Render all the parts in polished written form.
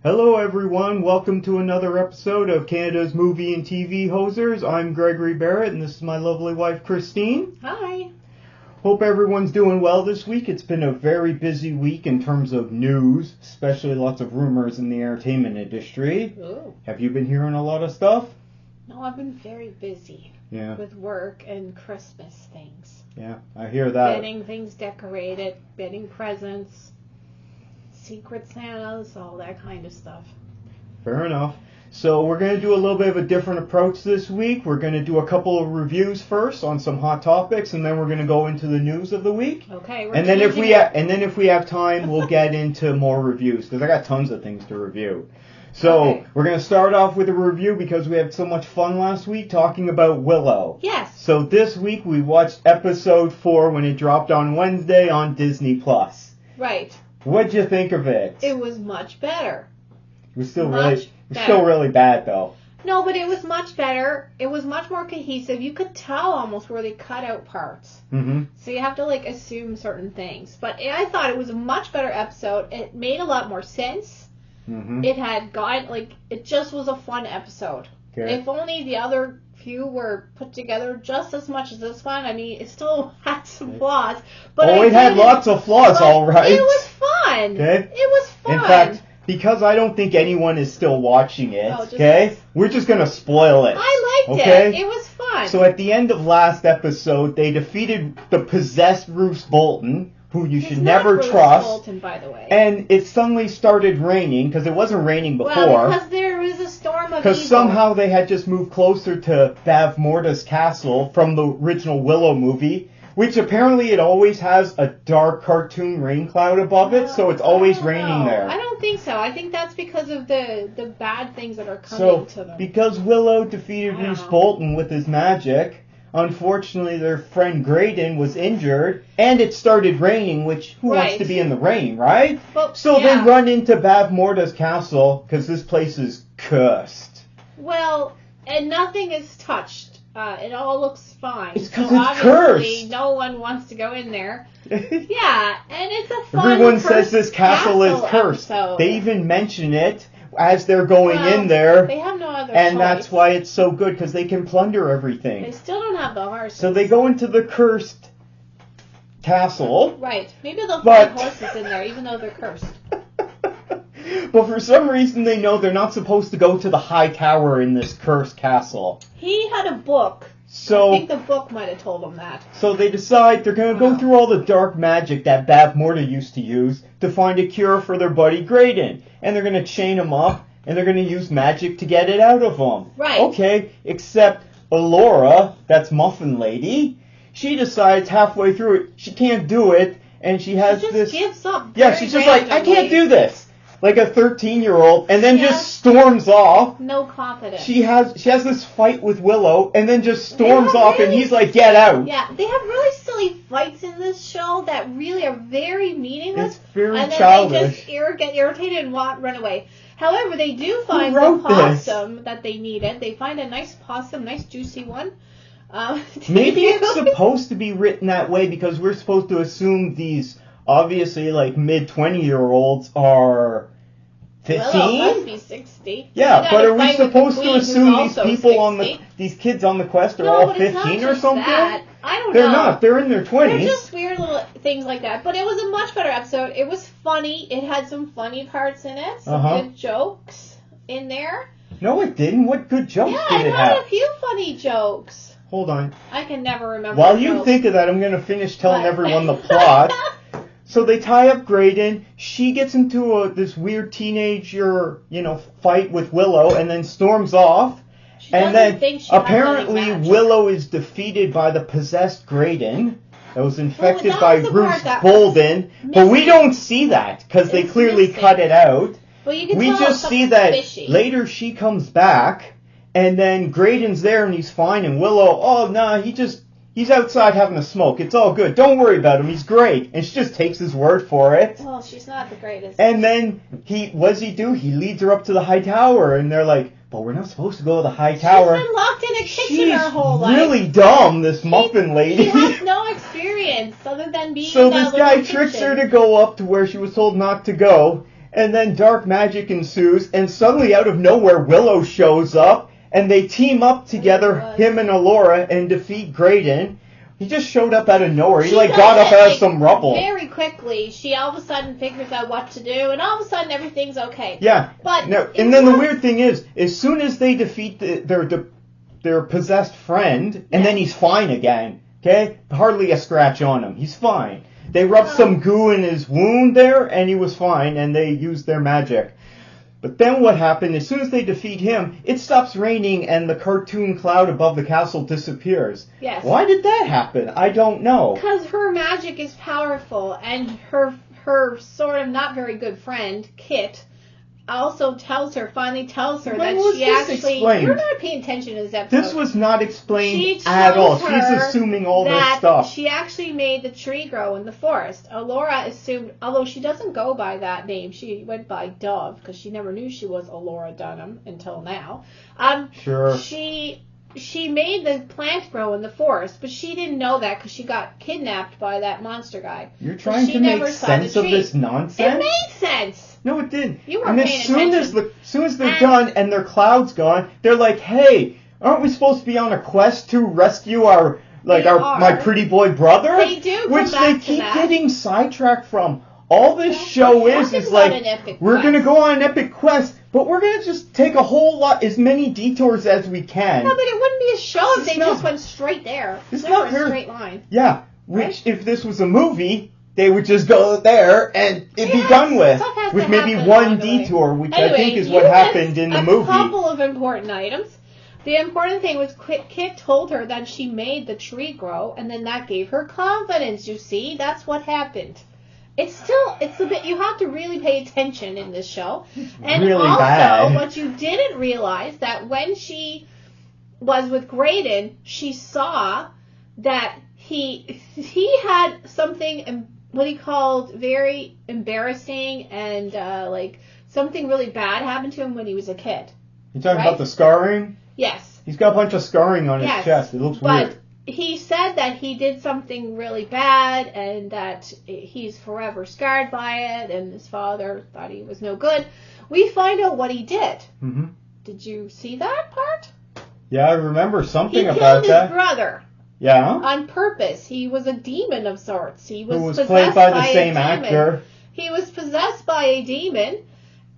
Hello everyone, welcome to another episode of Canada's Movie and TV Hosers. I'm Gregory Barrett and this is my lovely wife Christine. Hi. Hope everyone's doing well this week. It's been a very busy week in terms of news, especially lots of rumors in the entertainment industry. Ooh. Have you been hearing a lot of stuff? No, I've been very busy with work and Christmas things. Yeah, I hear that. Getting things decorated, getting presents, Secret Santas, all that kind of stuff. Fair enough. So we're going to do a little bit of a different approach this week. We're going to do a couple of reviews first on some hot topics, and then we're going to go into the news of the week. Okay. And then if we have time, we'll get into more reviews because I got tons of things to review. So We're going to start off with a review because we had so much fun last week talking about Willow. Yes. So this week we watched episode 4 when it dropped on Wednesday on Disney+. Right. What'd you think of it? It was much better. It was still really bad though. No, but it was much better. It was much more cohesive. You could tell almost where they cut out parts. Mm-hmm. So you have to assume certain things. But I thought it was a much better episode. It made a lot more sense. Mm-hmm. It had it just was a fun episode. Okay. If only the other few were put together just as much as this one. I mean, it still had some flaws. But it had lots of flaws, all right. It was fun. Okay. It was fun. In fact, because I don't think anyone is still watching it, us. we're just going to spoil it. I liked it. It was fun. So at the end of last episode, they defeated the possessed Bruce Bolton, who you should never trust. Bolton, by the way. And it suddenly started raining, because it wasn't raining before. Well, because there was a storm of evil. Because somehow they had just moved closer to Bavmorda's castle from the original Willow movie, which apparently it always has a dark cartoon rain cloud above it, so it's always raining there. I don't think so. I think that's because of the bad things that are coming to them. Because Willow defeated Bruce Bolton with his magic, unfortunately their friend Graydon was injured, and it started raining, which who wants to be in the rain, right? Well, they run into Bavmorda's castle, because this place is cursed. Well, and nothing is touched. It all looks fine. It's because it's cursed. No one wants to go in there. Yeah, and it's a fun Everyone says this castle is cursed. Episode. They even mention it as they're going in there. They have no other and choice. That's why it's so good, because they can plunder everything. They still don't have the horses. So they go into the cursed castle. Right. Maybe they'll find horses in there, even though they're cursed. But for some reason they know they're not supposed to go to the high tower in this cursed castle. He had a book. So, I think the book might have told him that. So they decide they're going to go through all the dark magic that Bavmorda used to use to find a cure for their buddy Graydon. And they're going to chain him up, and they're going to use magic to get it out of him. Right. Okay, except Alora, that's Muffin Lady, she decides halfway through it she can't do it, and she has she just gives up. Yeah, she's just like, I can't do this. Like a 13-year-old, and then just storms off. No confidence. She has this fight with Willow, and then just storms off, and he's like, get out. Yeah, they have really silly fights in this show that really are very meaningless. It's very childish. And then they just get irritated and run away. However, they do find the possum that they needed. They find a nice possum, nice juicy one. Maybe it's supposed to be written that way because we're supposed to assume these obviously mid-20-year-olds are 15? Well, must be 60. Yeah, but are we supposed to assume these people these kids on the quest are all 15 or something? That. I don't know. They're not. They're in their 20s. They're just weird little things like that. But it was a much better episode. It was funny. It had some funny parts in it. Some good jokes in there. No, it didn't. What good jokes did it have? Yeah, it had a few funny jokes. Hold on. I can never remember. While you think of that, I'm going to finish telling everyone the plot. So they tie up Graydon. She gets into this weird teenager, fight with Willow, and then storms off. And then apparently Willow is defeated by the possessed Graydon that was infected by Bruce Bolton. But we don't see that because they clearly cut it out. Well, you can we just see that later she comes back, and then Graydon's there and he's fine, and Willow, he's outside having a smoke. It's all good. Don't worry about him. He's great. And she just takes his word for it. Well, she's not the greatest. And then what does he do? He leads her up to the high tower, and they're like, but we're not supposed to go to the high tower. She's been locked in a kitchen her whole life. She's really dumb, this Muffin Lady. She has no experience other than being So this guy tricks her to go up to where she was told not to go, And then dark magic ensues, and suddenly out of nowhere, Willow shows up, and they team up together, him and Allura, and defeat Graydon. He just showed up out of nowhere. He got up out of some rubble. Very quickly, she all of a sudden figures out what to do, and all of a sudden everything's okay. Yeah. But and then the weird thing is, as soon as they defeat their possessed friend, and then he's fine again. Okay? Hardly a scratch on him. He's fine. They rubbed some goo in his wound there, and he was fine, and they used their magic. But then what happened, as soon as they defeat him, it stops raining, and the cartoon cloud above the castle disappears. Yes. Why did that happen? I don't know. Because her magic is powerful, and her sort of not very good friend, Kit, finally tells her that she actually... Explained? You're not paying attention to this episode. This was not explained at all. She's assuming all this stuff. She actually made the tree grow in the forest. Allura assumed, although she doesn't go by that name, she went by Dove, because she never knew she was Allura Dunham until now. Sure. She made the plant grow in the forest, but she didn't know that because she got kidnapped by that monster guy. You're trying to make sense of this nonsense? It made sense. No, it didn't. You weren't paying attention. As soon as they're done and their cloud's gone, they're like, hey, aren't we supposed to be on a quest to rescue my pretty boy brother? They do, which they keep getting sidetracked from. All this show is like, we're going to go on an epic quest, but we're going to just take as many detours as we can. No, but it wouldn't be a show if they just went straight there. It's not a straight line. Yeah, which if this was a movie, they would just go there and it'd be done with maybe one detour, which I think is what happened in the movie. A couple of important items. The important thing was Kit told her that she made the tree grow, and then that gave her confidence, you see? That's what happened. It's a bit, you have to really pay attention in this show. And really also, bad. What you didn't realize, that when she was with Graydon, she saw that he had something, what he called very embarrassing and something really bad happened to him when he was a kid. You talking about the scarring? Yes. He's got a bunch of scarring on his chest. It looks weird. But he said that he did something really bad and that he's forever scarred by it, and his father thought he was no good. We find out what he did. Mm-hmm. Did you see that part? Yeah, I remember something about that. He killed his brother. Yeah. On purpose. He was a demon of sorts. He was possessed played by the a same demon. actor. He was possessed by a demon,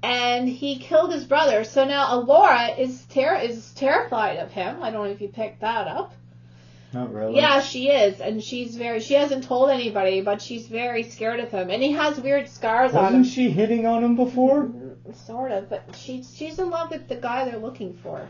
and he killed his brother. So now Allura is terrified of him. I don't know if you picked that up. Not really. Yeah, she is, and she hasn't told anybody, but she's very scared of him, and he has weird scars on him. Wasn't she hitting on him before? Sort of, but she's in love with the guy they're looking for.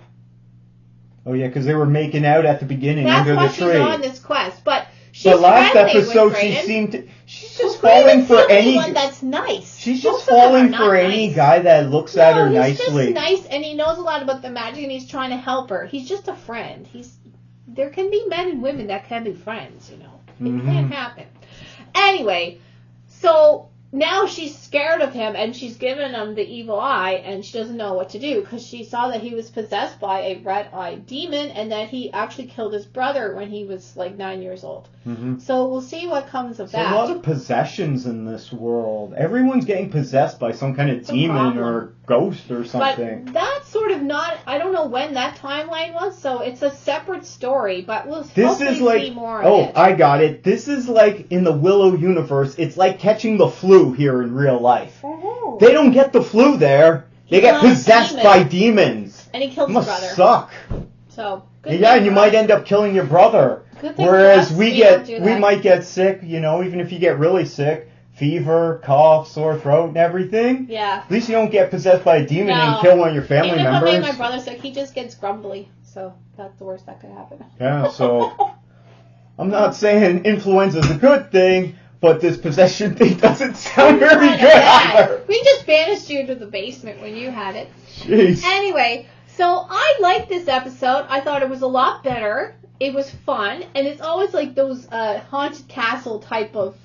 Oh yeah, because they were making out at the beginning under the tree. That's why she's on this quest, but she's the last episode she's just falling for any. That's nice. She's just falling for any guy that looks at her nicely. He's just nice, and he knows a lot about the magic, and he's trying to help her. He's just a friend. There can be men and women that can be friends, you know. It can't happen. Anyway, so now she's scared of him, and she's given him the evil eye, and she doesn't know what to do, because she saw that he was possessed by a red-eyed demon, and that he actually killed his brother when he was 9 years old. Mm-hmm. So we'll see what comes of that. There's a lot of possessions in this world. Everyone's getting possessed by some kind of demon or ghost or something. But that's sort of not, I don't know when that timeline was, so it's a separate story, but we'll hopefully see more of it. Oh, I got it. This is like in the Willow universe, it's like catching the flu here in real life. Oh. They don't get the flu there. They get possessed by demons. And he killed his brother. Must suck. So, and you might end up killing your brother. Whereas we might get sick, even if you get really sick, fever, cough, sore throat, and everything. Yeah. At least you don't get possessed by a demon and kill one of your family members. Even if I make my brother sick, he just gets grumbly. So that's the worst that could happen. Yeah, so I'm not saying influenza's a good thing, but this possession thing doesn't sound very good either. We just banished you to the basement when you had it. Jeez. Anyway, so I liked this episode. I thought it was a lot better. It was fun, and it's always like those haunted castle type of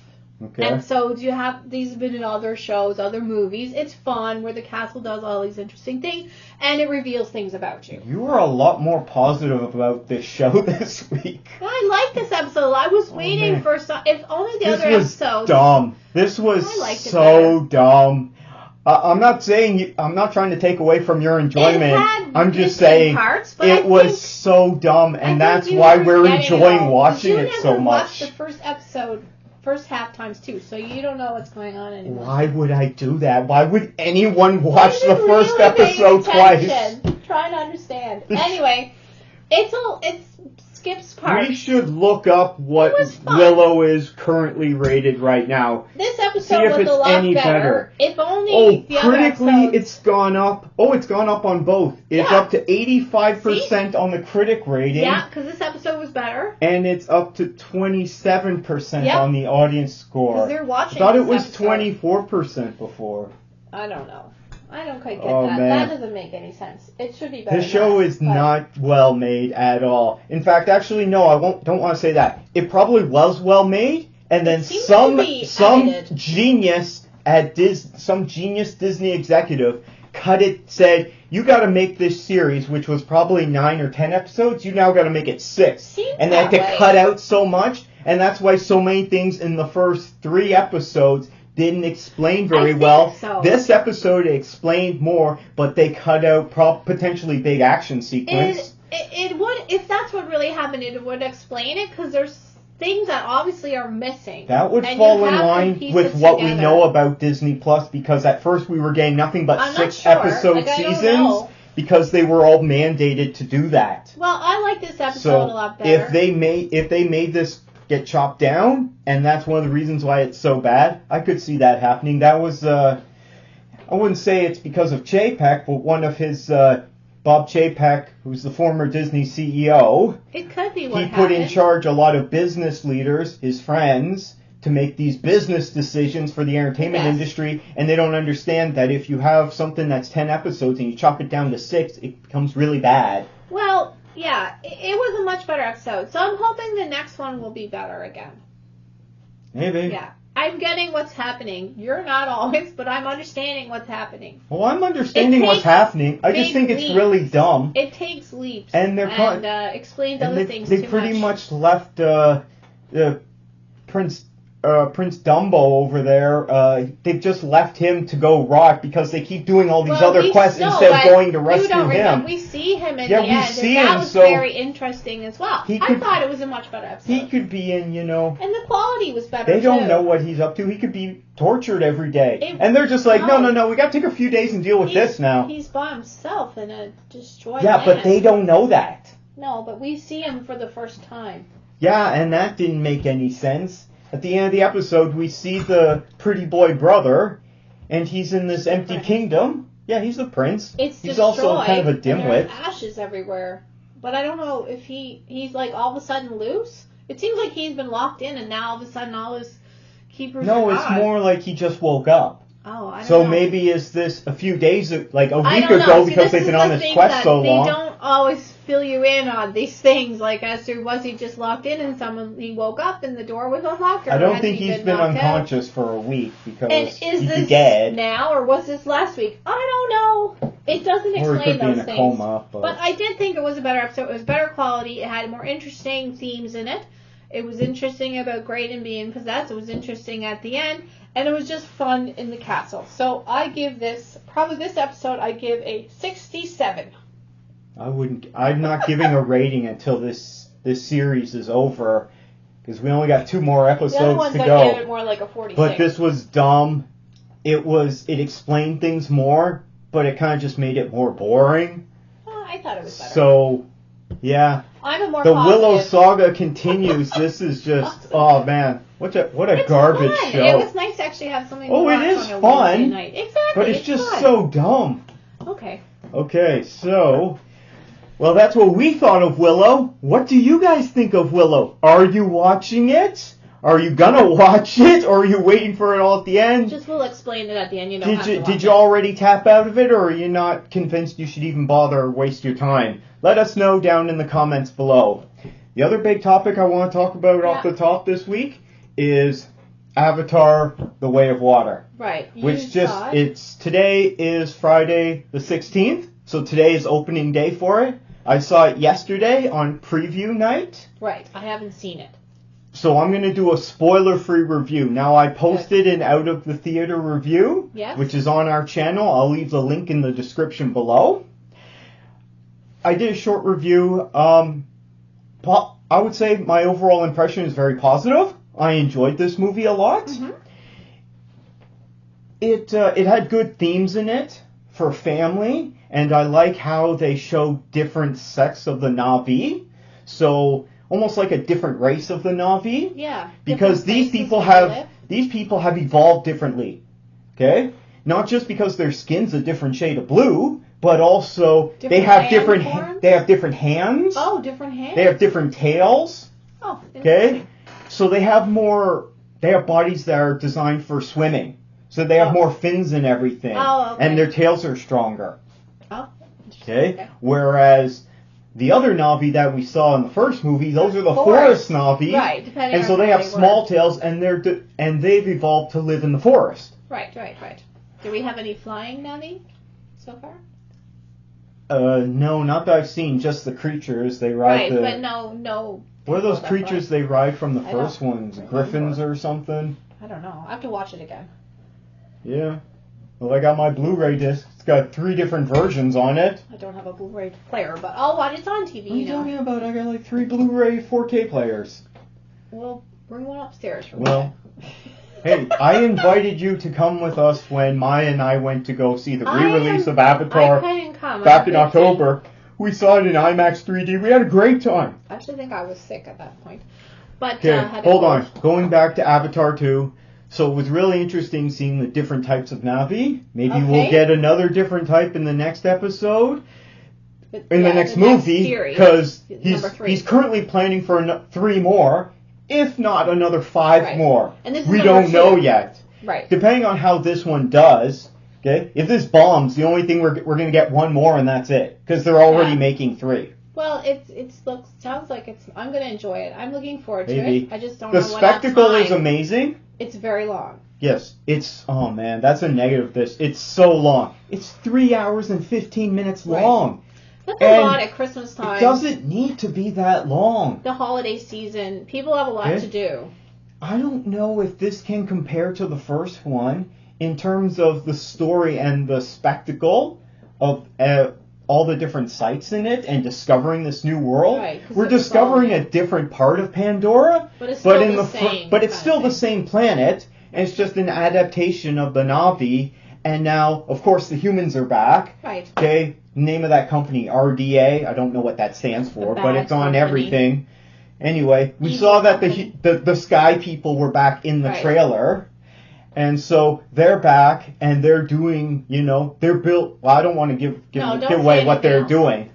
episodes. These have been in other shows, other movies. It's fun where the castle does all these interesting things, and it reveals things about you. You were a lot more positive about this show this week. I like this episode. I was waiting for some. If only the other episodes. This was dumb. This was so dumb. I'm not saying I'm not trying to take away from your enjoyment. It had I'm just missing saying parts, but it was so dumb, and that's why we're enjoying watching it so much. You never watched the first episode, first half times two, so you don't know what's going on anymore. Why would I do that? Why would anyone watch the first episode twice? Trying to understand. Anyway, it skips parts. We should look up what Willow is currently rated right now. This episode was a lot better. If only the critically, other episodes... it's gone up. Oh, it's gone up on both. It's up to 85% on the critic rating. Yeah, because this episode was better. And it's up to 27% on the audience score. Because they're watching. I thought it was 24% before. I don't know. I don't quite get that. Man. That doesn't make any sense. It should be better. The show is not well made at all. In fact, actually, no, don't want to say that. It probably was well made, and then some genius at some genius Disney executive cut it, said, you got to make this series, which was probably 9 or 10 episodes, you now got to make it 6. And they had to cut out so much, and that's why so many things in the first 3 episodes didn't explain very well. So. This episode explained more, but they cut out potentially big action sequence. It would, if that's what really happened, it would explain it, because there's things that obviously are missing. That would fall in line with what we know about Disney Plus, because at first we were getting nothing but 6 episode seasons, because they were all mandated to do that. Well, I like this episode a lot better. If they made this get chopped down, and that's one of the reasons why it's so bad, I could see that happening. That was, I wouldn't say it's because of Chapek, but one of his, Bob Chapek, who's the former Disney CEO, it could be what he put in charge a lot of business leaders, his friends, to make these business decisions for the entertainment industry, and they don't understand that if you have something that's 10 episodes and you chop it down to 6, it becomes really bad. Well, yeah, it was a much better episode, so I'm hoping the next one will be better again. Maybe. Yeah. I'm getting what's happening. You're not always, but I'm understanding what's happening. Well, I'm understanding what's happening. I just think it's really dumb. It takes leaps and explains other things too much. They pretty much left Prince Dumbo over there. They've just left him to go rot because they keep doing all these other quests instead of going to rescue him. We see him in the end, and that was very interesting as well. I thought it was a much better episode. He could be in, And the quality was better, They don't know what he's up to. He could be tortured every day. And they're just like, no, we got to take a few days and deal with this now. He's by himself in a destroyed land. But they don't know that. No, but we see him for the first time. Yeah, and that didn't make any sense. At the end of the episode, we see the pretty boy brother, and he's in this empty kingdom. Yeah, he's the prince. He's also kind of a dimwit. There's ashes everywhere. But I don't know if he's like all of a sudden loose. It seems like he's been locked in, and now all of a sudden all his keepers are it's more like he just woke up. Oh, I don't know. So maybe is this a few days, like a week ago, because they've been on this quest so long. They don't always fill you in on these things, like as to was he just locked in and he woke up and the door was unlocked? Or I don't think he's been unconscious for a week because is this dead. Now or was this last week? I don't know. It doesn't explain those things. Coma, but I did think it was a better episode. It was better quality. It had more interesting themes in it. It was interesting about Graydon being possessed. It was interesting at the end. And it was just fun in the castle. So I give this episode, I give a 67. I'm not giving a rating until this series is over, because we only got 2 more episodes to go. The other ones I gave it more like a 46. But this was dumb. It explained things more, but it kind of just made it more boring. I thought it was better. So, yeah. I'm a more The positive. Willow saga continues. This is just, oh man, what a garbage fun. show. It was nice to actually have something to watch it is on a fun, Wednesday night. Exactly. But it's just so dumb. Okay, so, well, that's what we thought of Willow. What do you guys think of Willow? Are you watching it? Are you gonna watch it, or are you waiting for it all at the end? We'll explain it at the end. You don't have to watch Did you already tap out of it, or are you not convinced you should even bother or waste your time? Let us know down in the comments below. The other big topic I want to talk about off the top this week is Avatar: The Way of Water. Right. Today is Friday the 16th, so today is opening day for it. I saw it yesterday on preview night. Right. I haven't seen it. So I'm going to do a spoiler-free review. Now, I posted an out-of-the-theater review, which is on our channel. I'll leave the link in the description below. I did a short review. I would say my overall impression is very positive. I enjoyed this movie a lot. Mm-hmm. It had good themes in it for family, and I like how they show different sects of the Na'vi. So almost like a different race of the Na'vi. Yeah. Because these people have evolved differently. Okay? Not just because their skin's a different shade of blue, but also they have different hands. Oh, different hands. They have different tails. Oh, okay? So they have bodies that are designed for swimming. So they have more fins and everything. Oh, okay. And their tails are stronger. Oh. Okay? Whereas the other Na'vi that we saw in the first movie, those are the forest Na'vi. Right, depending and so they have small tails, and they've evolved to live in the forest. Right. Do we have any flying Na'vi so far? No, not that I've seen. Just the creatures. They ride but no. What are those creatures they ride from the first ones? Griffins or something? I don't know. I have to watch it again. Yeah. Well, I got my Blu-ray disc. It's got 3 different versions on it. I don't have a Blu-ray player, but I'll watch it. It's on TV, What are you talking about? I got like 3 Blu-ray 4K players. Well, bring one upstairs for me. Hey, I invited you to come with us when Maya and I went to go see the re-release of Avatar back in October. We saw it in IMAX 3D. We had a great time. I actually think I was sick at that point. But hold on. Going back to Avatar 2. So it was really interesting seeing the different types of Na'vi. Maybe we'll get another different type in the next episode. In the next movie. Because he's currently planning for 3 more. If not another 5 more. And this is we don't know yet. Right. Depending on how this one does. Okay. If this bombs, the only thing we're going to get 1 more and that's it. Because they're already making 3. Well, sounds like I'm going to enjoy it. I'm looking forward to it. I just don't know what The spectacle is amazing. It's very long. Yes. Oh man, that's a negative of this. It's so long. It's 3 hours and 15 minutes long. That's a lot at Christmas time. It doesn't need to be that long. The holiday season, people have a lot to do. I don't know if this can compare to the first one in terms of the story and the spectacle of all the different sites in it and discovering this new world. Right, we're discovering a different part of Pandora, but it's still the same planet, and it's just an adaptation of the Na'vi. And now, of course, the humans are back. Right. Okay. Name of that company, RDA. I don't know what that stands for, but it's on everything. Anyway, we saw that the Sky people were back in the trailer. And so they're back, and they're doing, they're built. Well, I don't want to give away what they're doing.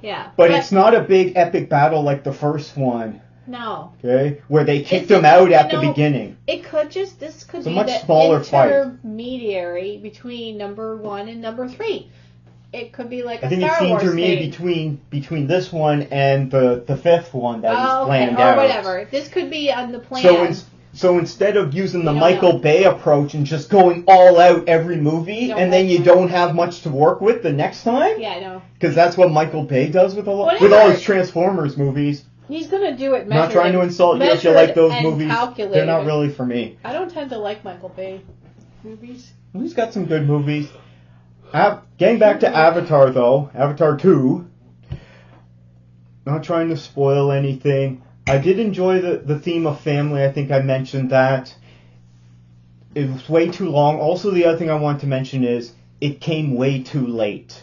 Yeah. But it's not a big epic battle like the first one. No. Okay? Where they kicked them out at the beginning. This could be much the smaller fight. Intermediary between number 1 and number 3. It could be like a Star Wars thing. I think it's the intermediary between this one and the 5th one that is planned out. Or whatever. This could be on the plan. So instead of using the Michael Bay approach and just going all out every movie, and then you don't have much to work with the next time. Yeah, I know. Because that's what Michael Bay does with all his Transformers movies. He's going to do it measured. Not trying to insult you if you like those movies. Calculated. They're not really for me. I don't tend to like Michael Bay movies. He's got some good movies. Getting back to Avatar, though. Avatar 2. Not trying to spoil anything. I did enjoy the theme of family. I think I mentioned that. It was way too long. Also, the other thing I want to mention is it came way too late.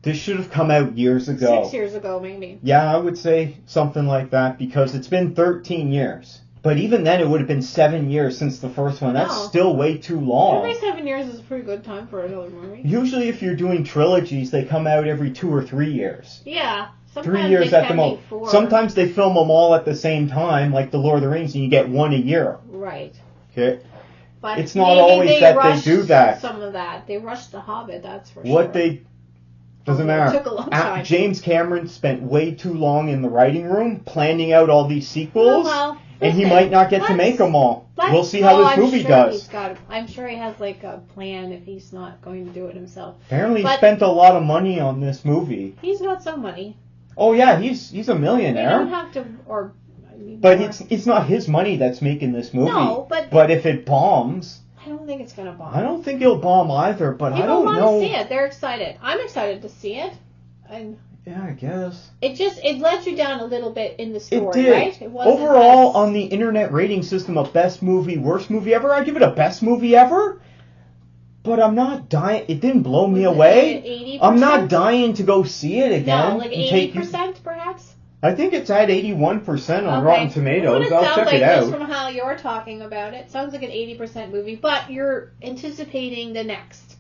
This should have come out years ago. 6 years ago, maybe. Yeah, I would say something like that because it's been 13 years. But even then, it would have been 7 years since the first one. That's still way too long. Every 7 years is a pretty good time for another movie. Usually, if you're doing trilogies, they come out every 2 or 3 years. Yeah. 3 years at the most. Sometimes they film them all at the same time, like The Lord of the Rings, and you get one a year. Right. Okay. But it's not always that they do that. Some of that. They rushed The Hobbit, that's for sure. Doesn't matter. It took a long time. James Cameron spent way too long in the writing room planning out all these sequels, and he might not get to make them all. We'll see how this movie does. I'm sure he has like a plan if he's not going to do it himself. Apparently he spent a lot of money on this movie. He's got some money. Oh yeah, he's a millionaire. You don't have to, anymore. But it's not his money that's making this movie. No, but if it bombs, I don't think it's gonna bomb. I don't think it'll bomb either. But I don't know. People want to see it. They're excited. I'm excited to see it. And yeah, I guess. It let you down a little bit in the story, it did. right? It wasn't overall on the internet rating system of best movie, worst movie ever. I give it a best movie ever. But I'm not dying. It didn't blow me away. 80%? I'm not dying to go see it again. No, like 80% perhaps. I think it's at 81% on Rotten Tomatoes. Well, I'll check it just out. from how you're talking about it, sounds like an 80% movie, but you're anticipating the next.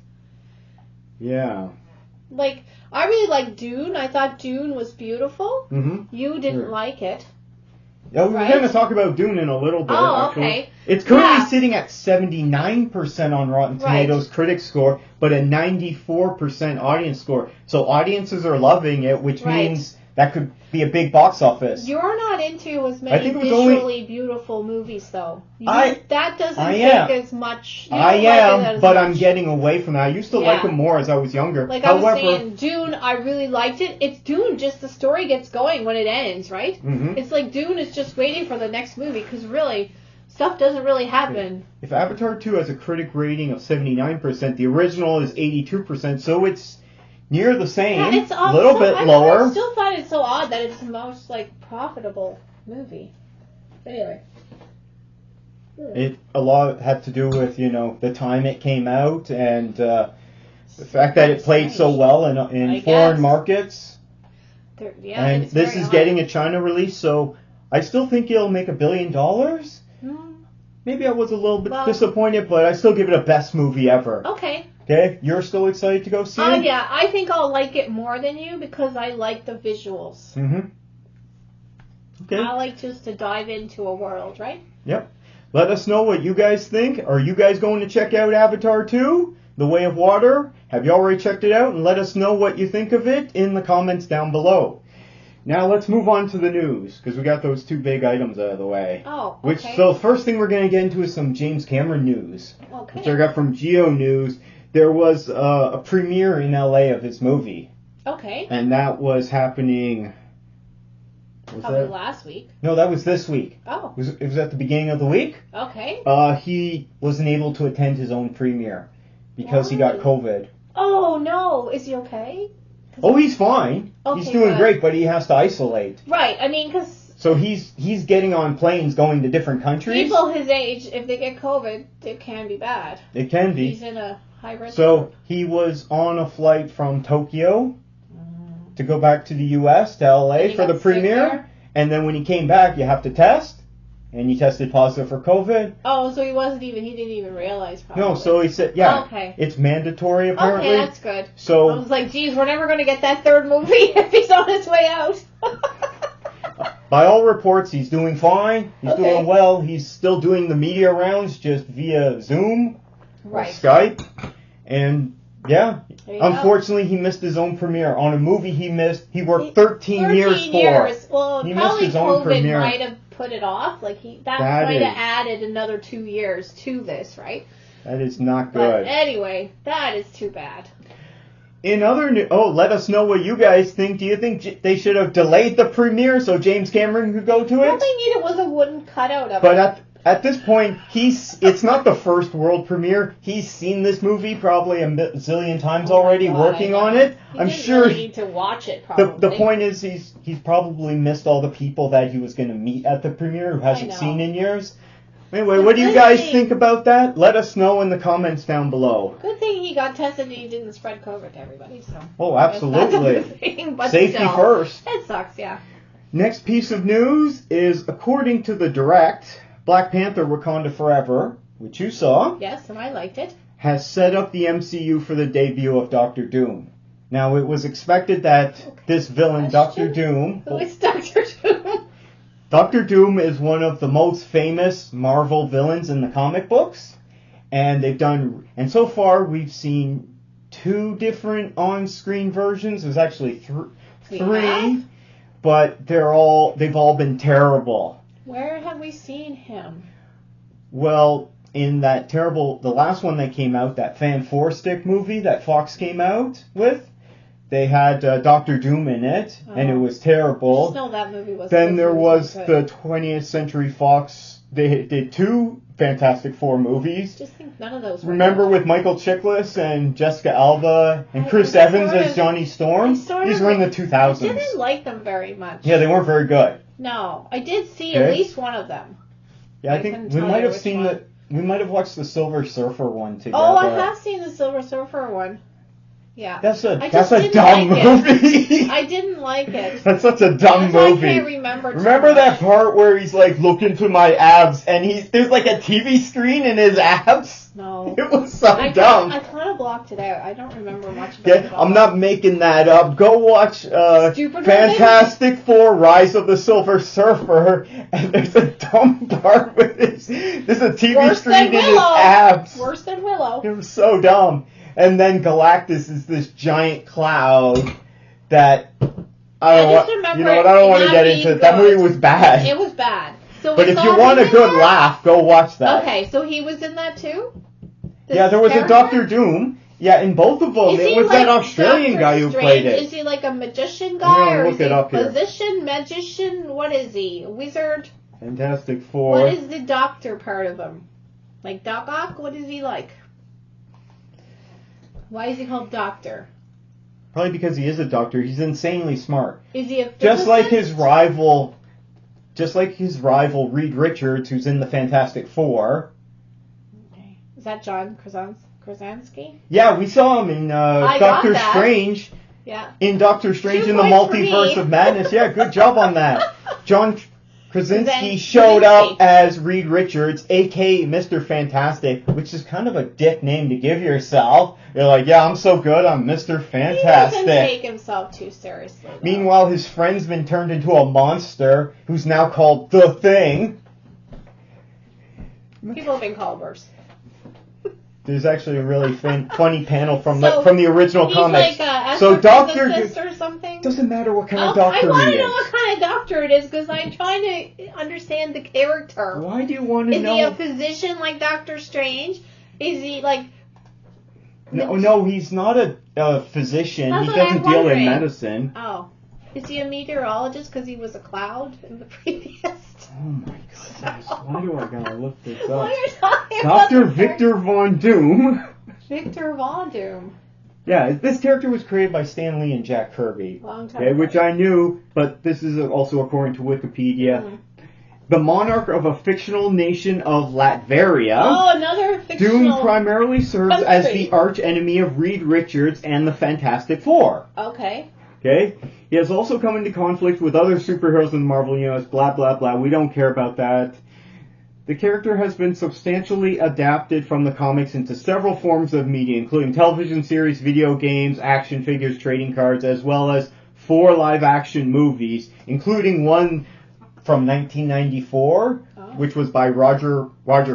Yeah. Like, I really liked Dune. I thought Dune was beautiful. Mm-hmm. You didn't like it. Yeah, we're going to talk about Dune in a little bit. Oh, actually. okay. It's currently sitting at 79% on Rotten Tomatoes critic score, but a 94% audience score. So audiences are loving it, which means that could be a big box office. You're not into as many visually beautiful movies, though. That doesn't take as much. I am, but I'm getting away from that. I used to like them more as I was younger. Like I was saying, Dune, I really liked it. It's Dune, just the story gets going when it ends, right? Mm-hmm. It's like Dune is just waiting for the next movie, because really, stuff doesn't really happen. If Avatar 2 has a critic rating of 79%, the original is 82%, so it's near the same, a little bit lower. I still thought it so odd that it's the most profitable movie. Anyway, a lot had to do with the time it came out and the fact that it played so well in foreign markets. And this is getting a China release, so I still think it'll make $1 billion. Maybe I was a little bit disappointed, but I still give it a best movie ever. Okay. Okay, you're still excited to go see it? Yeah, I think I'll like it more than you because I like the visuals. Mm-hmm. Okay. I like just to dive into a world, right? Yep. Let us know what you guys think. Are you guys going to check out Avatar 2, The Way of Water? Have you already checked it out? And let us know what you think of it in the comments down below. Now let's move on to the news, because we got those two big items out of the way. Oh, okay. So the first thing we're going to get into is some James Cameron news, which I got from Geo News. There was a premiere in LA of his movie. Okay. And that was happening... Probably last week. No, that was this week. Oh. It was at the beginning of the week. Okay. He wasn't able to attend his own premiere because he got COVID. Oh, no. Is he okay? Oh, he's fine. Okay, he's doing great, but he has to isolate. Right. I mean, because... So he's getting on planes going to different countries. People his age, if they get COVID, it can be bad. It can be. He's in a high risk. So he was on a flight from Tokyo to go back to the U.S., to L.A. for the premiere. And then when he came back, you have to test. And he tested positive for COVID. Oh, so he didn't even realize probably. No, so he said, it's mandatory apparently. Okay, that's good. So I was like, geez, we're never going to get that third movie if he's on his way out. By all reports, he's doing fine. He's doing well. He's still doing the media rounds just via Zoom or Skype. And, unfortunately, he missed his own premiere on a movie he worked 13 years for. Well, he probably missed his own COVID premiere. might have put it off. That might have added another 2 years to this, right? That is not good. But anyway, that is too bad. In other news, let us know what you guys think. Do you think they should have delayed the premiere so James Cameron could go to it? All they needed was a wooden cutout of it. But at this point, it's not the first world premiere. He's seen this movie probably a zillion times already, working on it. I'm sure he need to watch it. Probably. The point is, he's probably missed all the people that he was going to meet at the premiere who hasn't seen in years. Anyway, what do you guys think about that? Let us know in the comments down below. Good thing he got tested and he didn't spread COVID to everybody. So. Oh, absolutely. Safety first. It sucks, yeah. Next piece of news is, according to the Direct, Black Panther Wakanda Forever, which you saw. Yes, and I liked it. Has set up the MCU for the debut of Doctor Doom. Now, it was expected that this villain, Doctor Doom... Who is Doctor Doom? Doctor Doom is one of the most famous Marvel villains in the comic books. And so far, we've seen 2 different on-screen versions. There's actually 3. But they've all been terrible. Where have we seen him? Well, in the last one that came out, that Fan 4 Stick movie that Fox came out with, They had Doctor Doom in it, and it was terrible. No, that movie was. Then there was the 20th Century Fox. They did 2 Fantastic Four movies. I just think none of those were Remember good. with Michael Chiklis and Jessica Alba and Chris Evans as Johnny Storm? These were in the 2000s. I didn't like them very much. Yeah, they weren't very good. No, I did see at least one of them. Yeah, I think we might have seen the. We might have watched the Silver Surfer one together. Oh, I have seen the Silver Surfer one. Yeah. That's a dumb movie. I didn't like it. That's such a dumb movie. I can't remember. Remember that part where he's like, look into my abs, and there's like a TV screen in his abs? No. It was so dumb. I kind of blocked it out. I don't remember much about it. I'm not making that up. Go watch Fantastic Four: Rise of the Silver Surfer, and there's a dumb part with this. There's a TV screen in his abs. Worse than Willow. It was so dumb. And then Galactus is this giant cloud that I don't want to get into it. That movie was bad. It was bad. So but if you want a good laugh, go watch that. Okay, so he was in that too? Yeah, there was a Doctor Doom. Yeah, in both of them. It was that Australian guy who played it. Is he like a magician guy? Or is he a magician? What is he? A wizard? Fantastic Four. What is the doctor part of him? Like Doc Ock? What is he like? Why is he called Doctor? Probably because he is a doctor. He's insanely smart. Is he a physicist? Just like his rival Reed Richards, who's in the Fantastic Four. Okay. Is that John Krasinski? Yeah, we saw him in Doctor Strange. Yeah. In Doctor Strange in the Multiverse of Madness. Yeah, good job on that. John Krasinski showed up as Reed Richards, a.k.a. Mr. Fantastic, which is kind of a dick name to give yourself. You're like, yeah, I'm so good, I'm Mr. Fantastic. He doesn't take himself too seriously, though. Meanwhile, his friend's been turned into a monster, who's now called The Thing. People have been called worse. There's actually a really funny panel from the original comics. Like so Doctor or something. Doesn't matter what kind of doctor he is. I want to know what kind of doctor it is because I'm trying to understand the character. Why do you want to know? Is he a physician like Doctor Strange? Is he like? No, he's not a physician. He doesn't deal in medicine. Oh, is he a meteorologist because he was a cloud in the previous? Oh my goodness! Why do I gotta look this up? Well, you're talking Dr. Victor Von Doom. Victor Von Doom. Yeah, this character was created by Stan Lee and Jack Kirby. Long time ago. Which I knew, but this is also according to Wikipedia. Mm-hmm. The monarch of a fictional nation of Latveria. Oh, another fictional Doom primarily serves as the arch enemy of Reed Richards and the Fantastic Four. Okay. He has also come into conflict with other superheroes in the Marvel Universe, blah, blah, blah. We don't care about that. The character has been substantially adapted from the comics into several forms of media, including television series, video games, action figures, trading cards, as well as 4 live-action movies, including one from 1994, which was by Roger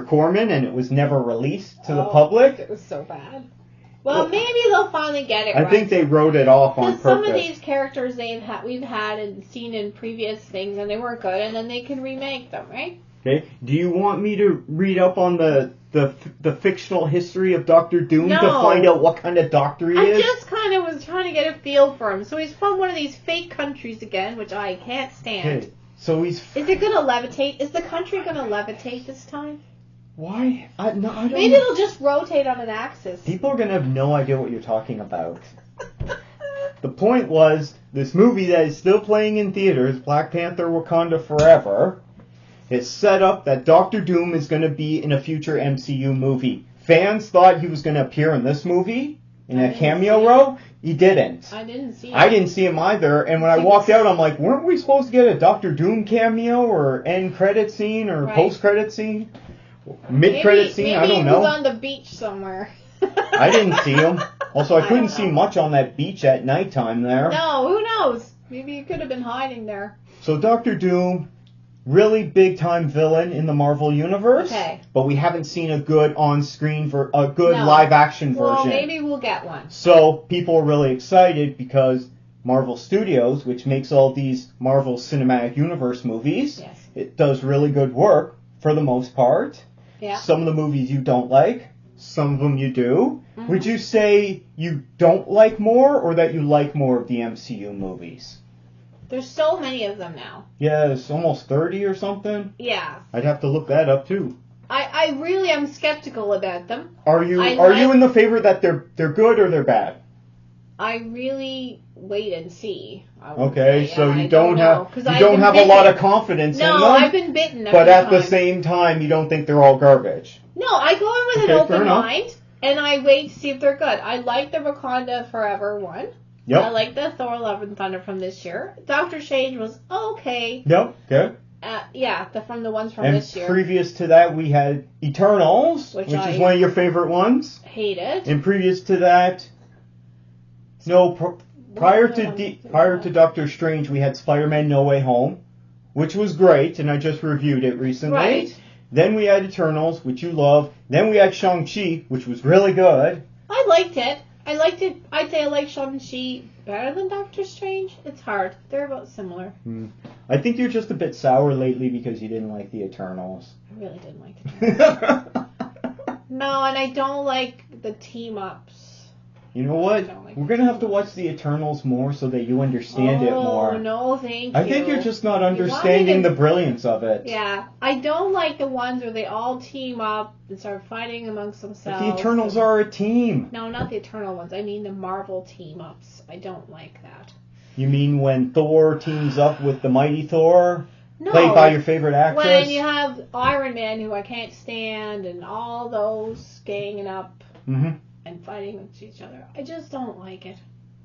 Corman, and it was never released to the public. It was so bad. Well, maybe they'll finally get it right. I think they wrote it off on purpose. Some of these characters we've had and seen in previous things, and they weren't good, and then they can remake them, right? Okay. Do you want me to read up on the fictional history of Doctor Doom to find out what kind of doctor he is? I just kind of was trying to get a feel for him. So he's from one of these fake countries again, which I can't stand. Okay. So he's... Is it going to levitate? Is the country going to levitate this time? Why? I don't Maybe it'll just rotate on an axis. People are going to have no idea what you're talking about. The point was, this movie that is still playing in theaters, Black Panther Wakanda Forever, is set up that Doctor Doom is going to be in a future MCU movie. Fans thought he was going to appear in this movie, in a cameo role. He didn't. I didn't see him. I didn't see him either, and when I walked out, I'm like, weren't we supposed to get a Doctor Doom cameo, or end credit scene, or post-credit scene? Mid-credit scene? I don't know. Maybe he was on the beach somewhere. I didn't see him. Also, I couldn't see much on that beach at nighttime there. No, who knows? Maybe he could have been hiding there. So Doctor Doom, really big-time villain in the Marvel Universe. Okay. But we haven't seen a good on-screen, live-action version. Well, maybe we'll get one. So people are really excited because Marvel Studios, which makes all these Marvel Cinematic Universe movies, it does really good work for the most part. Yeah. Some of the movies you don't like. some of them you do. Would you say you don't like more, or that you like more of the MCU movies? There's so many of them now. Yeah, it's almost 30 or something. Yeah. I'd have to look that up too. I really am skeptical about them. Are you you in the favor that they're good or they're bad? I really wait and see. Okay, say. so I you don't have bitten. a lot of confidence in them. No, I've been bitten. But at the same time, you don't think they're all garbage. No, I go in with an open mind, and I wait to see if they're good. I like the Wakanda Forever one. Yep. I like the Thor Love and Thunder from this year. Doctor Strange was okay. Yep, good. Yeah, from the ones from this year. And previous to that, we had Eternals, which is one of your favorite ones. Hated. And previous to that, prior to Doctor Strange, we had Spider-Man No Way Home, which was great, and I just reviewed it recently. Right. Then we had Eternals, which you love. Then we had Shang-Chi, which was really good. I liked it. I'd say I like Shang-Chi better than Doctor Strange. It's hard. They're about similar. I think you're just a bit sour lately because you didn't like the Eternals. I really didn't like it. No, and I don't like the team-ups. You know what? We're going to have to watch the Eternals more so that you understand it more. Oh, no, thank you. I think you're just not understanding the brilliance of it. Yeah. I don't like the ones where they all team up and start fighting amongst themselves. But the Eternals are a team. No, not the Eternal ones. I mean the Marvel team-ups. I don't like that. You mean when Thor teams up with the mighty Thor? No. Played by your favorite actress? When you have Iron Man, who I can't stand, and all those ganging up. And fighting with each other. I just don't like it.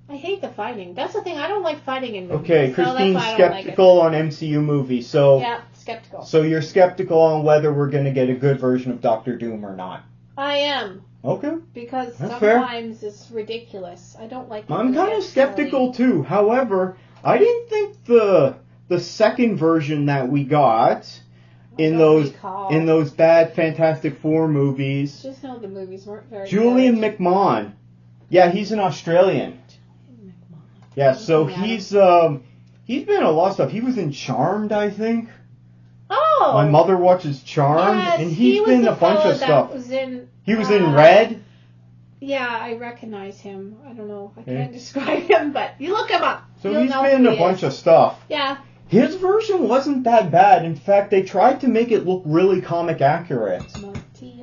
I hate the fighting. That's the thing. I don't like fighting in movies. Okay, Christine's skeptical on MCU movies. So yeah, skeptical. So you're skeptical on whether we're going to get a good version of Doctor Doom or not? I am. Okay. Because that's sometimes it's ridiculous. I don't like it. I'm kind of skeptical too. However, I didn't think the second version that we got in those bad Fantastic Four movies. Just know the movies weren't very Julian good. McMahon. Yeah, he's an Australian. Yeah, so he's been in a lot of stuff. He was in Charmed, I think. Oh. My mother watches Charmed, yes, and he's been in a bunch of stuff. He was in Red. Yeah, I recognize him. I don't know. I can't describe him, but you look him up. So he's been in a bunch of stuff. Yeah. His version wasn't that bad. In fact, they tried to make it look really comic accurate.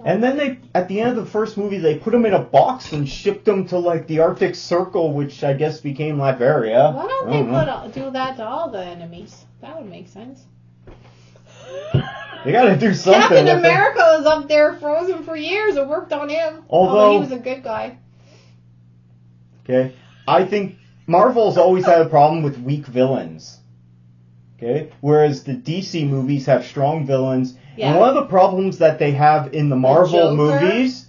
And then at the end of the first movie, they put him in a box and shipped him to like the Arctic Circle, which I guess became Latveria. Why don't they do that to all the enemies? That would make sense. They gotta do something. Captain America was up there frozen for years. It worked on him. Although he was a good guy. Okay. I think Marvel's always had a problem with weak villains. Okay? Whereas the DC movies have strong villains. Yeah. And one of the problems that they have in the Marvel movies,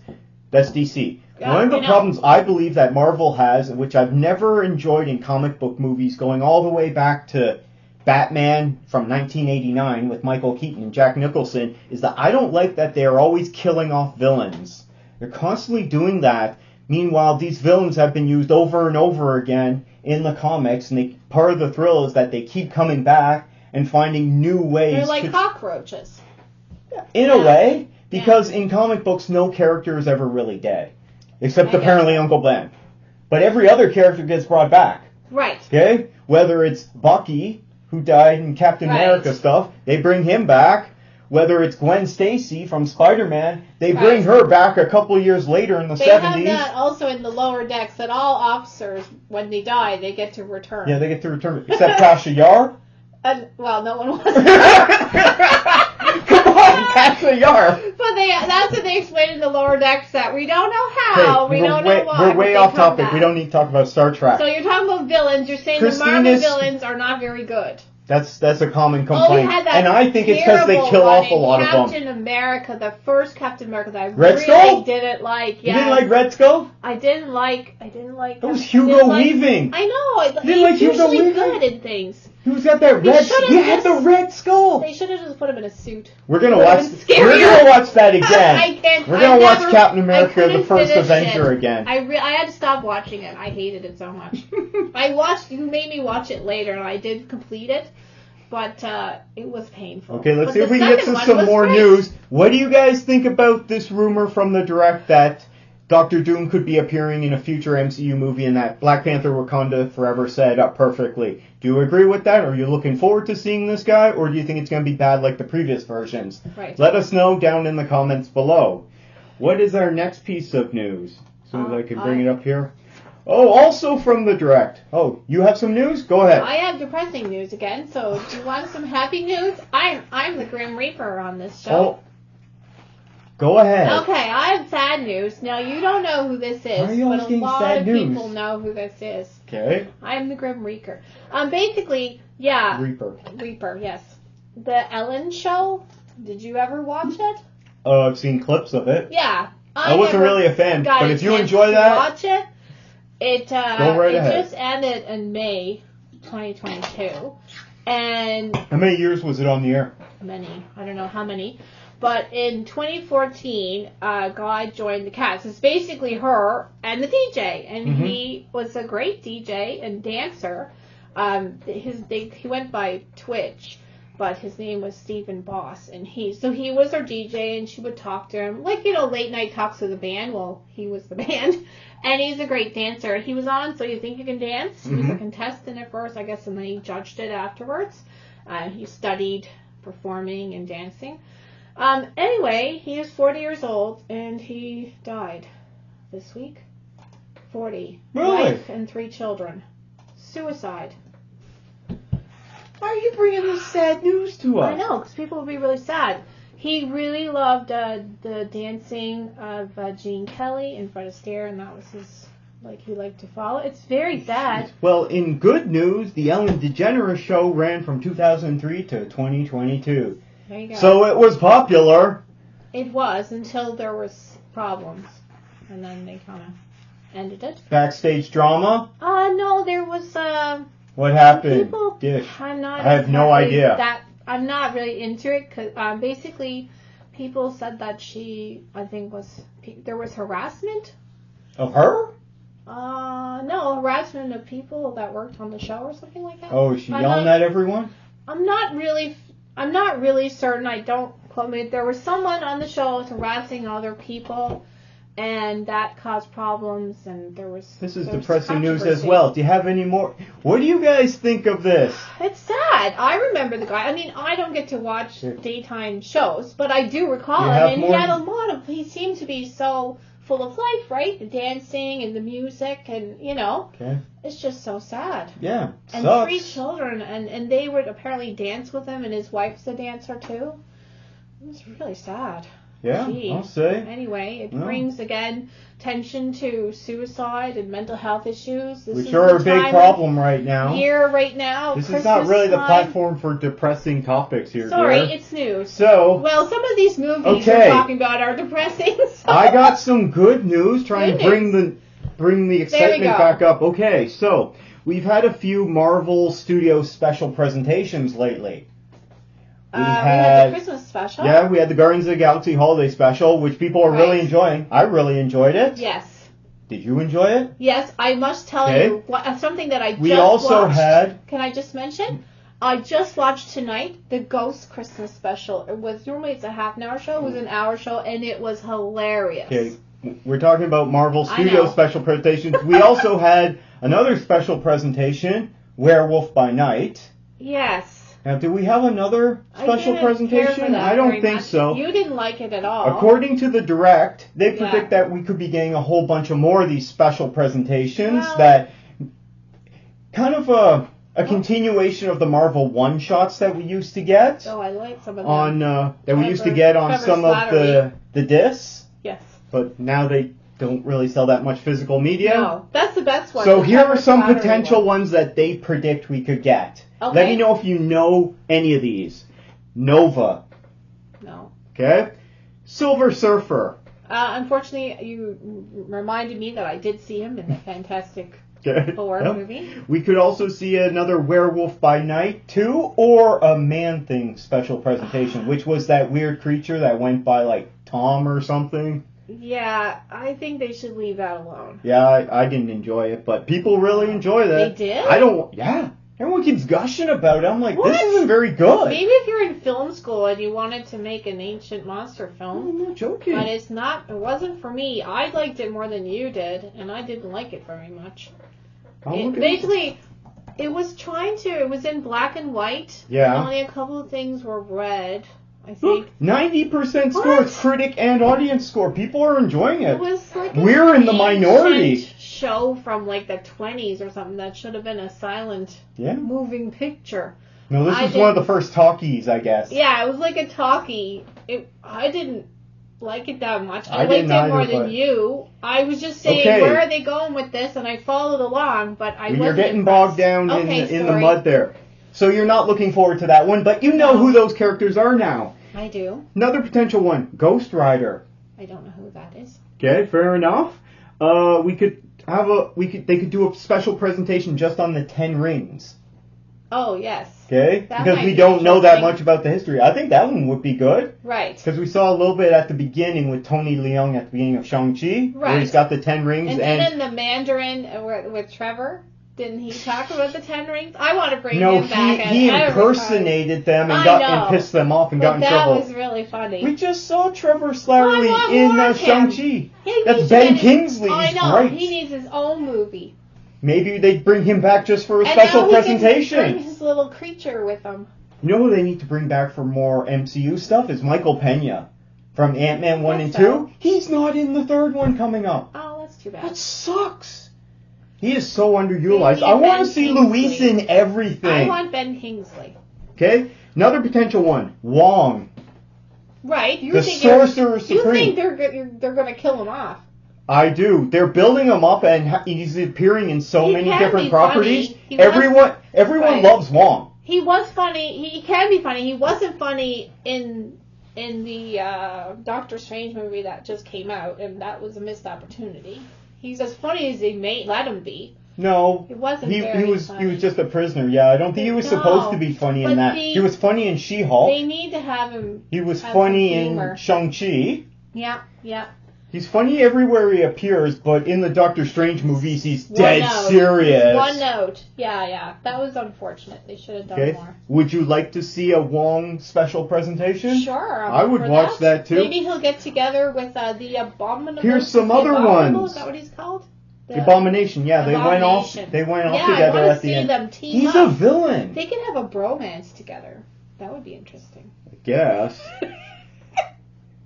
that's DC. Yeah, one of the problems I believe that Marvel has, which I've never enjoyed in comic book movies, going all the way back to Batman from 1989 with Michael Keaton and Jack Nicholson, is that I don't like that they're always killing off villains. They're constantly doing that. Meanwhile, these villains have been used over and over again in the comics, and part of the thrill is that they keep coming back and finding new ways. They're like cockroaches. In a way, because in comic books, no character is ever really dead. Except apparently Uncle Ben. But every other character gets brought back. Right. Okay? Whether it's Bucky, who died in Captain America stuff, they bring him back. Whether it's Gwen Stacy from Spider-Man, they bring her back a couple of years later in the 70s. They have that also in the lower decks, that all officers, when they die, they get to return. Yeah, they get to return. Except Tasha Yar. Well, no one wants Come on, Tasha Yar. But that's what they explain in the lower decks, that we don't know how, we don't know why. We're way off topic. We don't need to talk about Star Trek. So you're talking about villains. You're saying the Marvel villains are not very good. That's a common complaint. And I think it's because they kill off a lot of them. Captain America, the first Captain America that I Red really Skull? didn't like. You didn't like Red Skull? I didn't like. That was Hugo Weaving. I know. You didn't like Hugo Weaving? He's good in things. Who's got that red? He had the Red Skull. They should have just put him in a suit. We're gonna watch that again. I can't. We're gonna watch Captain America: The First Avenger again. I had to stop watching it. I hated it so much. You made me watch it later, and I did complete it. but it was painful. Okay, let's But see if the we can get second to one some was more great. news. What do you guys think about this rumor from the Direct that Doctor Doom could be appearing in a future MCU movie and that Black Panther Wakanda Forever set up perfectly? Do you agree with that? Are you looking forward to seeing this guy? Or do you think it's going to be bad like the previous versions? Right. Let us know down in the comments below. What is our next piece of news? So that I can bring it up here. Oh, also from the Direct. Oh, you have some news? Go ahead. I have depressing news again, so do you want some happy news? I'm the Grim Reaper on this show. Oh, go ahead. Okay, I have sad news. Now, you don't know who this is, Why are you always but a getting lot sad of news? people know who this is. Okay. I'm the Grim Reaper. Basically, yeah. Reaper, yes. The Ellen Show. Did you ever watch it? I've seen clips of it. Yeah. I wasn't never really a fan, got but a if you chance enjoy to that, watch it. It right ahead. just ended in May 2022, and how many years was it on the air? I don't know how many, but in 2014, a guy joined the cast. It's basically her and the DJ, and he was a great DJ and dancer. He went by Twitch, but his name was Stephen Boss, and he was her DJ, and she would talk to him like late night talks with the band. Well, he was the band, and he's a great dancer. He was on So You Think You Can Dance. He was a contestant at first, I guess, and then he judged it afterwards. He studied performing and dancing. Anyway, he is 40 years old, and he died this week. 40. Really? Wife and 3 children. Suicide. Why are you bringing this sad news to us? I know, because people will be really sad. He really loved the dancing of Gene Kelly and Fred Astaire, and that was his, he liked to follow. It's very sad. Well, in good news, the Ellen DeGeneres Show ran from 2003 to 2022. There you go. So it was popular. It was, until there was problems, and then they kind of ended it. Backstage drama? No, there was, What happened? people, Dish. I have no idea. I'm not really into it, because basically people said that there was harassment. Of her? No, harassment of people that worked on the show or something like that. Oh, is she yelling at everyone? I'm not really certain. I don't quote me. There was someone on the show was harassing other people, and that caused problems, and there was... This is depressing news as well. Do you have any more? What do you guys think of this? It's sad. I remember the guy. I mean, I don't get to watch daytime shows, but I do recall him, and he seemed to be so full of life, right? The dancing and the music, and, it's just so sad. Yeah, and sucks. 3 children, and they would apparently dance with him, and his wife's a dancer, too. It was really sad. Yeah, Gee. I'll say. Anyway, it brings, again, attention to suicide and mental health issues. Which are a big problem right now. Here, right now. This Christmas is not really the time. platform for depressing topics here, Sorry, dear. it's news. So, well, some of these movies we're talking about are depressing. So. I got some good news. Trying to bring the excitement back up. Okay, so we've had a few Marvel Studios special presentations lately. We had the Christmas special. Yeah, we had the Guardians of the Galaxy Holiday Special, which people are really enjoying. I really enjoyed it. Yes. Did you enjoy it? Yes, I must tell you something that I just watched. We also had... Can I just mention? I just watched tonight the Ghost Christmas Special. Normally it's a half-an-hour show. It was an hour show, and it was hilarious. Okay, we're talking about Marvel Studios special presentations. We also had another special presentation, Werewolf by Night. Yes. Now, do we have another special presentation? I don't think so. You didn't like it at all. According to the Direct, they predict that we could be getting a whole bunch of more of these special presentations that kind of a continuation of the Marvel one-shots that we used to get. Oh, I like some of them. That we used to get on some of the discs. Yes. But now they don't really sell that much physical media. No, that's the best one. So here are some potential ones that they predict we could get. Okay. Let me know if you know any of these. Nova. No. Okay. Silver Surfer. Unfortunately, you reminded me that I did see him in the Fantastic Four movie. We could also see another Werewolf by Night 2 or a Man-Thing special presentation, which was that weird creature that went by like Tom or something. Yeah, I think they should leave that alone. Yeah, I didn't enjoy it, but people really enjoy that. They did? Yeah. Everyone keeps gushing about it. I'm like, What? this isn't very good. Maybe if you're in film school and you wanted to make an ancient monster film. I'm not joking. But it's not, it wasn't for me. I liked it more than you did, and I didn't like it very much. Basically, it was in black and white. Yeah. And only a couple of things were red, I think. 90% score. What? It's critic and audience score. People are enjoying it. It was like We're in the minority. Show from like the 20s or something that should have been a silent moving picture. No, this was one of the first talkies, I guess. Yeah, it was like a talkie. I didn't like it that much. I liked didn't it more either, than you. I was just saying, where are they going with this? And I followed along, but I wasn't You're getting impressed. bogged down in the mud there. So you're not looking forward to that one, but you know who those characters are now. I do. Another potential one, Ghost Rider. I don't know who that is. Okay, fair enough. They could do a special presentation just on the 10 rings. Oh, yes. Okay? That Because might we be don't know that interesting. much about the history. I think that one would be good. Right. Because we saw a little bit at the beginning with Tony Leung at the beginning of Shang-Chi. Where he's got the 10 rings. And then in the Mandarin with Trevor, didn't he talk about the 10 rings? I want to bring him back. He impersonated them and pissed them off and got in trouble. That was really funny. We just saw Trevor Slattery in Shang-Chi. That's Ben Kingsley. I know. Great. He needs his own movie. Maybe they'd bring him back just for a special presentation. And bring his little creature with him. You know who they need to bring back for more MCU stuff is Michael Pena from Ant-Man 1 and 2. He's not in the third one coming up. Oh, that's too bad. That sucks. He is so underutilized. I want to see Luis in everything. I want Ben Kingsley. Okay? Another potential one. Wong. Right. The Sorcerer Supreme. You think they're going to kill him off. I do. They're building him up, and he's appearing in so many different properties. Funny. Everyone loves Wong. He was funny. He can be funny. He wasn't funny in the Doctor Strange movie that just came out, and that was a missed opportunity. He's as funny as they let him be. No, he wasn't. He was just a prisoner. Yeah, I don't think he was supposed to be funny in that. He was funny in She-Hulk. They need to have him. He was funny in Shang-Chi. Yeah. He's funny everywhere he appears, but in the Doctor Strange movies, he's dead serious. One note. Yeah. That was unfortunate. They should have done more. Would you like to see a Wong special presentation? Sure. I would watch that too. Maybe he'll get together with the Abominable. Here's some other ones. Is that what he's called? The Abomination. Yeah, they went off together at the end. Them team he's up. A villain. They could have a bromance together. That would be interesting. I guess.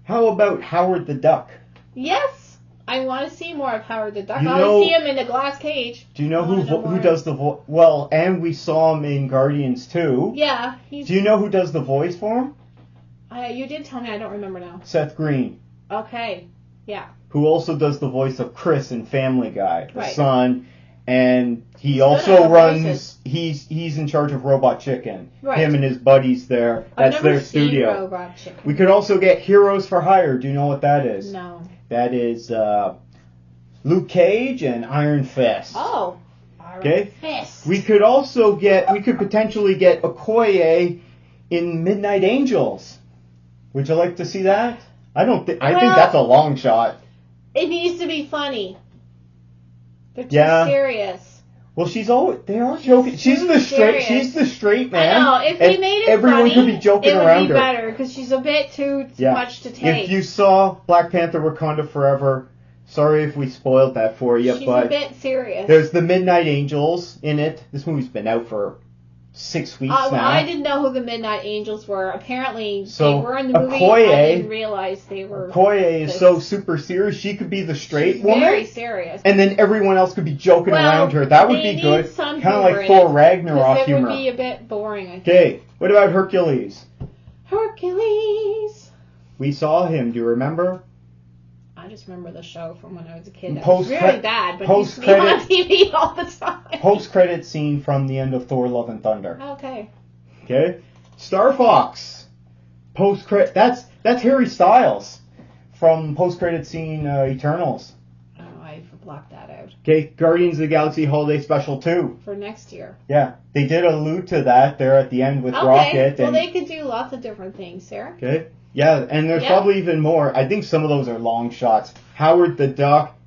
How about Howard the Duck? Yes, I want to see more of Howard the Duck. I want to see him in the glass cage. Do you know who does the voice? Well, and we saw him in Guardians 2. Yeah. Do you know who does the voice for him? You did tell me. I don't remember now. Seth Green. Okay. Yeah. Who also does the voice of Chris in Family Guy, the right. son, and he also runs. He's in charge of Robot Chicken. Right. Him and his buddies there. That's their studio. Robot Chicken. We could also get Heroes for Hire. Do you know what that is? No. That is Luke Cage and Iron Fist. Oh. Iron Fist. We could potentially get Okoye in Midnight Angels. Would you like to see that? I think that's a long shot. It needs to be funny. They're too serious. Well, they are joking. She's the straight man. I know. If they made it everyone funny, could be joking around it would be better because she's a bit too much to take. If you saw Black Panther: Wakanda Forever, sorry if we spoiled that for you, she's a bit serious. There's the Midnight Angels in it. This movie's been out for 6 weeks now. I didn't know who the Midnight Angels were. Apparently, they were in the movie. Okoye, I didn't realize they were. Okoye is so super serious. She could be the straight woman. Very serious. And then everyone else could be joking around her. That would be good. Kind of like Thor Ragnarok humor. It would be a bit boring, I think. Okay, what about Hercules? Hercules. We saw him. Do you remember? I just remember the show from when I was a kid. That was really bad, but he's on TV all the time. Post-credit scene from the end of Thor: Love and Thunder. Okay. Star Fox. Post-credit. That's Harry Styles from post-credit scene Eternals. Oh, I blocked that out. Okay, Guardians of the Galaxy Holiday Special 2. For next year. Yeah, they did allude to that there at the end with Rocket. Well, they could do lots of different things, Sarah. Okay. Yeah, and there's probably even more. I think some of those are long shots. Howard the Duck,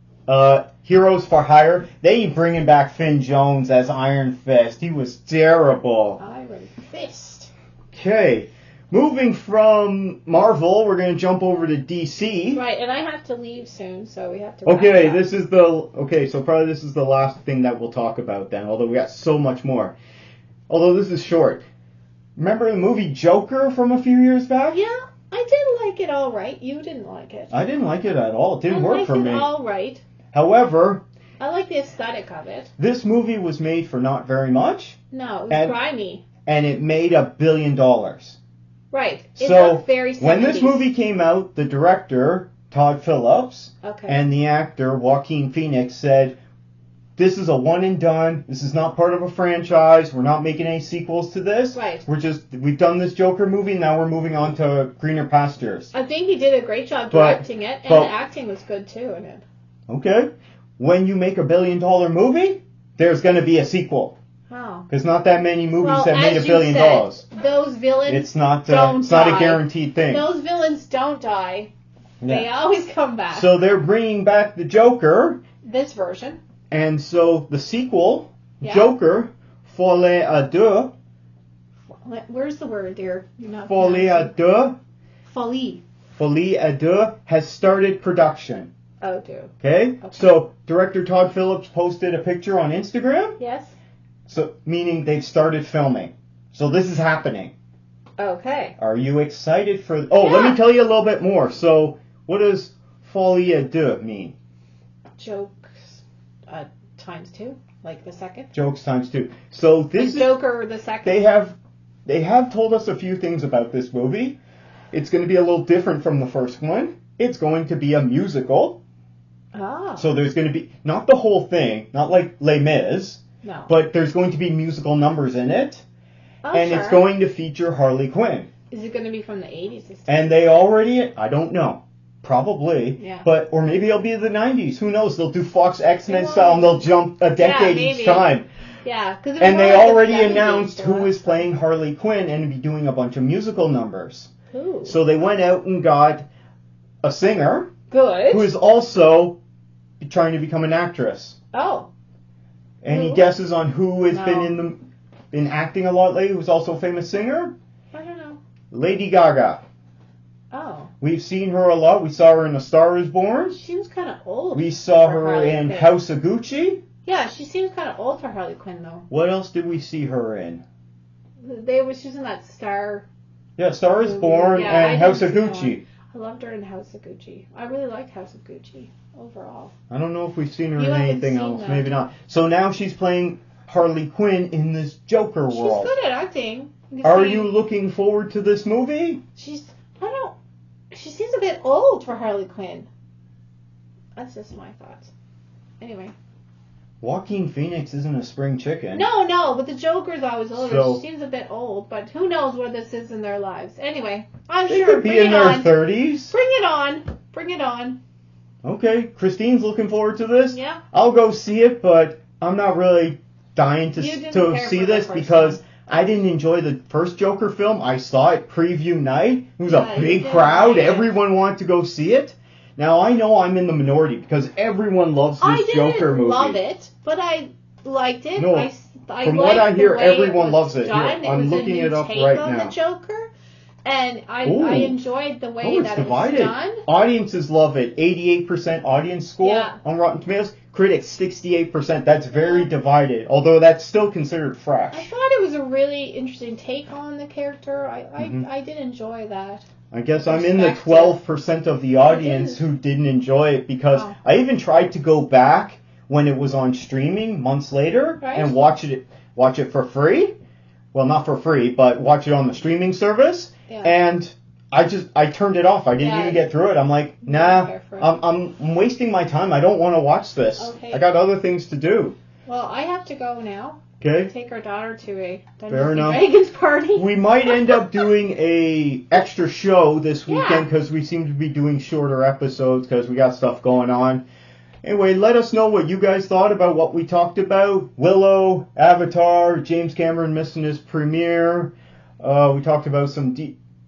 Heroes for Hire. They ain't bringing back Finn Jones as Iron Fist. He was terrible. Iron Fist. Okay. Moving from Marvel, we're going to jump over to DC. Right, and I have to leave soon, so we have to. Okay, so probably this is the last thing that we'll talk about then, although we got so much more. Although this is short. Remember the movie Joker from a few years back? Yeah, I did like it all right. You didn't like it. I didn't like it at all. It didn't work for me. I liked it all right. However, I like the aesthetic of it. This movie was made for not very much. No, it was grimy. And it made $1 billion. Right. It so looked very 70s. When this movie came out, the director, Todd Phillips, okay. and the actor, Joaquin Phoenix, said, this is a one and done. This is not part of a franchise. We're not making any sequels to this. Right. We've done this Joker movie. Now we're moving on to greener pastures. I think he did a great job directing it, and the acting was good too in it. Okay. When you make $1 billion movie, there's going to be a sequel. Oh. Because not that many movies have made $1 billion. Those villains it's not a guaranteed thing. Those villains don't die. Yeah. They always come back. So they're bringing back the Joker. This version. And so the sequel, Joker, Folie à Deux. Where's the word there? Folie à Deux. Folie. Folie à Deux has started production. Oh, dear. Okay? So director Todd Phillips posted a picture on Instagram. Yes. So meaning they've started filming. So this is happening. Okay. Are you excited for... let me tell you a little bit more. So what does Folie à Deux mean? Jokes times 2, like the second. Jokes times 2. So this is Joker the second. They have told us a few things about this movie. It's going to be a little different from the first one. It's going to be a musical. Oh. So there's going to be not the whole thing, not like Les Mis. No. But there's going to be musical numbers in it. Oh, and it's going to feature Harley Quinn. Is it going to be from the 80s this time? And they already, I don't know. Probably. Yeah. Or maybe it'll be the 90s. Who knows? They'll do Fox X-Men style and they'll jump a decade each time. Yeah. And they already announced who is playing Harley Quinn and be doing a bunch of musical numbers. Ooh. So they went out and got a singer. Good. Who is also trying to become an actress. Oh. Any guesses on who has been acting a lot lately? Who's also a famous singer? I don't know. Lady Gaga. Oh. We've seen her a lot. We saw her in A Star Is Born. She seems kind of old. We saw her in House of Gucci. Yeah, she seems kind of old for Harley Quinn, though. What else did we see her in? She was in that Star. Yeah, Star Is Born and House of Gucci. I loved her in House of Gucci. I really liked House of Gucci overall. I don't know if we've seen her in anything else. Maybe not. So now she's playing Harley Quinn in this Joker world. She's good at acting. Are you looking forward to this movie? She seems a bit old for Harley Quinn. That's just my thoughts. Anyway. Joaquin Phoenix isn't a spring chicken. No, but the Joker's always older. So, she seems a bit old, but who knows where this is in their lives. Anyway, I'm sure. They could be in their 30s. Bring it on. Bring it on. Okay, Christine's looking forward to this. Yeah. I'll go see it, but I'm not really dying to see this because I didn't enjoy the first Joker film. I saw it preview night. It was a big crowd. Everyone wanted to go see it. Now, I know I'm in the minority because everyone loves this Joker movie. I didn't love it, but I liked it. No, from what I hear, everyone loves it. Here, I'm looking it up right now. On the Joker, and I enjoyed the way that divided. It was done. Audiences love it. 88% audience score on Rotten Tomatoes. Critics, 68%. That's very divided, although that's still considered fresh. I thought it was a really interesting take on the character. I did enjoy that. I guess I'm in the 12% of the audience who didn't enjoy it because I even tried to go back when it was on streaming months later and watch it for free. Well, not for free, but watch it on the streaming service. Yeah. And I turned it off. I didn't even get through it. I'm like, nah, I'm wasting my time. I don't want to watch this. Okay. I got other things to do. Well, I have to go now. Okay. Take our daughter to a Fair enough. Dragons party. We might end up doing a extra show this weekend because we seem to be doing shorter episodes because we got stuff going on. Anyway, let us know what you guys thought about what we talked about. Willow, Avatar, James Cameron missing his premiere. We talked about some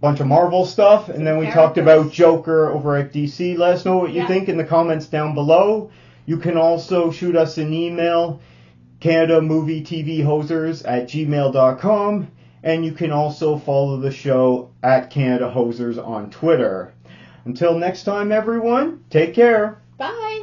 bunch of Marvel stuff, and then we talked about Joker over at DC. Let us know what you think in the comments down below. You can also shoot us an email, CanadaMovieTVHosers@gmail.com, and you can also follow the show at Canada Hosers on Twitter. Until next time, everyone, take care. Bye.